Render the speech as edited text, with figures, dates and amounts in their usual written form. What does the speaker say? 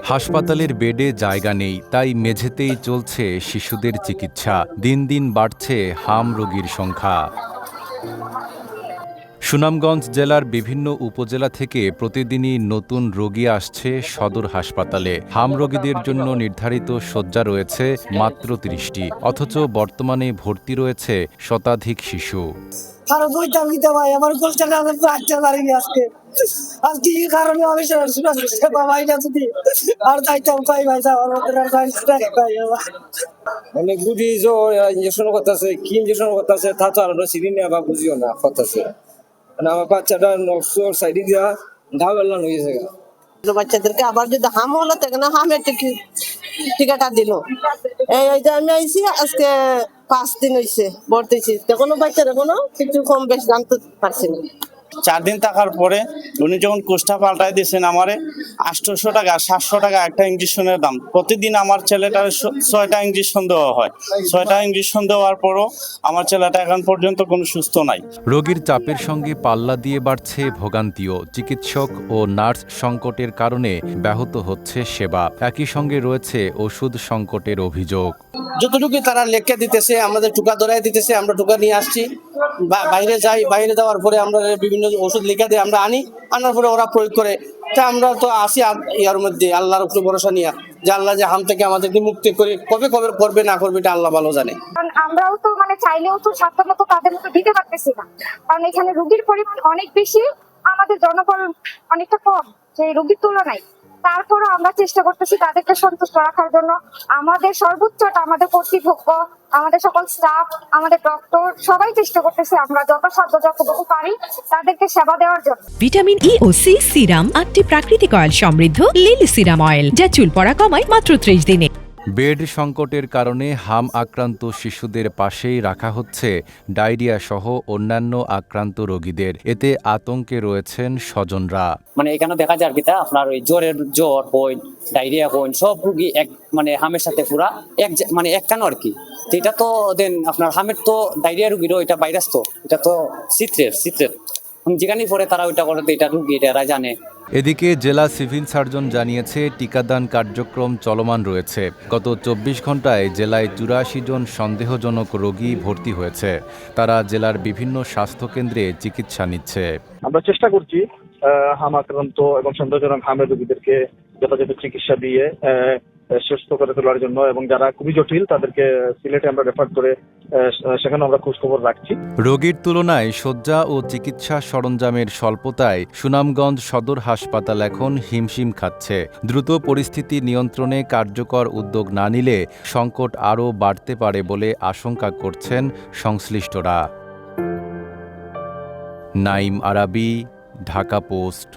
হাসপাতালের বেডে জায়গা নেই, তাই মেঝেতেই চলছে শিশুদের চিকিৎসা। দিন দিন বাড়ছে হাম রোগীর সংখ্যা। সুনামগঞ্জ জেলার বিভিন্ন উপজেলা থেকে প্রতিদিনই নতুন রোগী আসছে সদর হাসপাতালে। হাম রোগীদের জন্য নির্ধারিত শয্যা রয়েছে মাত্র ৩০টি, অথচ বর্তমানে ভর্তি রয়েছে শতাধিক শিশু। অনেক বুঝি ইঞ্জেকশন করতেছে, কি ইঞ্জেকশন করতেছে তা তো আমরা চিনি না বা বুঝিও না করতেছে। মানে আমার বাচ্চাটা নকশোর সাইডে দিয়া ঘা বেলান হয়ে গেছে। বাচ্চাদেরকে আবার যদি হাম হলো তখন হামের টিকাটা দিল। এই যে আমি আইছি আজকে 5 দিন হয়েছে ভর্তি হয়েছি, কোনো বাচ্চারা কোনো কিছু কম বেশ জানতে পারছি না। 4 দিন থাকার পরে উনি যখন কোষ্টা পাল্টাই দিয়েছেন আমারে 800 টাকা 700 টাকা একটা ইঞ্জেকশনের দাম। প্রতিদিন আমার ছেলেটার 6টা ইঞ্জেকশন দেওয়া হয়। 6টা ইঞ্জেকশন দেওয়ার পরও আমার ছেলেটা এখন পর্যন্ত কোনো সুস্থ নাই। রোগীর চাপের সঙ্গে পাল্লা দিয়ে বাড়ছে ভোগান্তিও। চিকিৎসক ও নার্স সংকটের কারণে ব্যাহত হচ্ছে সেবা। একই সঙ্গে রয়েছে ওষুধ সংকটের অভিযোগ। যতটুকু তারা লেখকে দিতেছে, আমাদের টুকা ধরাই দিতেছে, আমরা টুকা নিয়ে আসছি, বাইরে যাই, বাইরে যাওয়ার পরে আমরা বিভিন্ন ওষুধ লেখা দিয়ে আমরা আনার পরে ওরা প্রয়োগ করে। তা আমরা তো আসি ইয়ার মধ্যে আল্লাহর উপরে ভরসা নিয়ে, যে আল্লাহ যে হাম থেকে আমাদেরকে মুক্তি করে কবে কবে করবে না করবে এটা আল্লাহ ভালো জানে। কারণ আমরাও তো চাইলেও তো সাধ্য মতো তাদের মতো দিতে পারতেছি না, কারণ এখানে রোগীর পরিমাণ অনেক বেশি, আমাদের জনবল অনেকটা কম সেই রোগীর তুলনায়। তারপরও আমরা চেষ্টা করতেছি তাদেরকে সন্তুষ্ট রাখার জন্য। আমাদের সর্বোচ্চটা আমাদের কর্তৃপক্ষ, আমাদের সকল স্টাফ, আমাদের ডক্টর সবাই চেষ্টা করতেছে আমরা যথাসাধ্য যতটুকু পারি তাদেরকে সেবা দেওয়ার জন্য। ভিটামিন ই ও সি সিরাম 8টি প্রাকৃতিক অয়েল সমৃদ্ধ লিলি সিরাম অয়েল, যা চুল পড়া কমায় মাত্র 30 দিনে। বেড সংকটের কারণে হাম আক্রান্ত শিশুদের পাশেই রাখা হচ্ছে ডায়রিয়া সহ অন্যান্য আক্রান্ত রোগীদের। এতে আতঙ্কে রয়েছেন স্বজনরা। মানে এখানে দেখা যায় আর কি আপনার ওই জ্বর হইন, ডায়রিয়া হইন, সব রোগী এক হামের সাথে পুরা এক কেন আর কি। এটা তো দেন আপনার হামের তো ডায়রিয়া রোগীরও এটা ভাইরাস, তো এটা তো চিত্রের যেখানেই পরে তারা ওইটা করে, এটা রোগী এটা জানে। এদিকে জেলা সিভিল সার্জন জানিয়েছে টিকাদান কার্যক্রম চলমান রয়েছে। গত 24 ঘন্টায় জেলায় 84 জন সন্দেহজনক রোগী ভর্তি হয়েছে। তারা জেলার বিভিন্ন স্বাস্থ্যকেন্দ্রে চিকিৎসা নিচ্ছে। আমরা চেষ্টা করছি হাম আক্রান্ত এবং সন্দেহজনক হামের রোগীদেরকে যথাযথ চিকিৎসা দিয়ে সুস্থ করে তোলার জন্য, এবং যারা খুবই জটিল তাদেরকে সিলেটে আমরা রেফার করে সেখানে আমরা খোঁজখবর রাখছি। রোগীর তুলনায় শয্যা ও চিকিৎসা সরঞ্জামের স্বল্পতায় সুনামগঞ্জ সদর হাসপাতাল এখন হিমশিম খাচ্ছে। দ্রুত পরিস্থিতি নিয়ন্ত্রণে কার্যকর উদ্যোগ না নিলে সংকট আরও বাড়তে পারে বলে আশঙ্কা করছেন সংশ্লিষ্টরা। নাইম আরাবী, ঢাকা পোস্ট।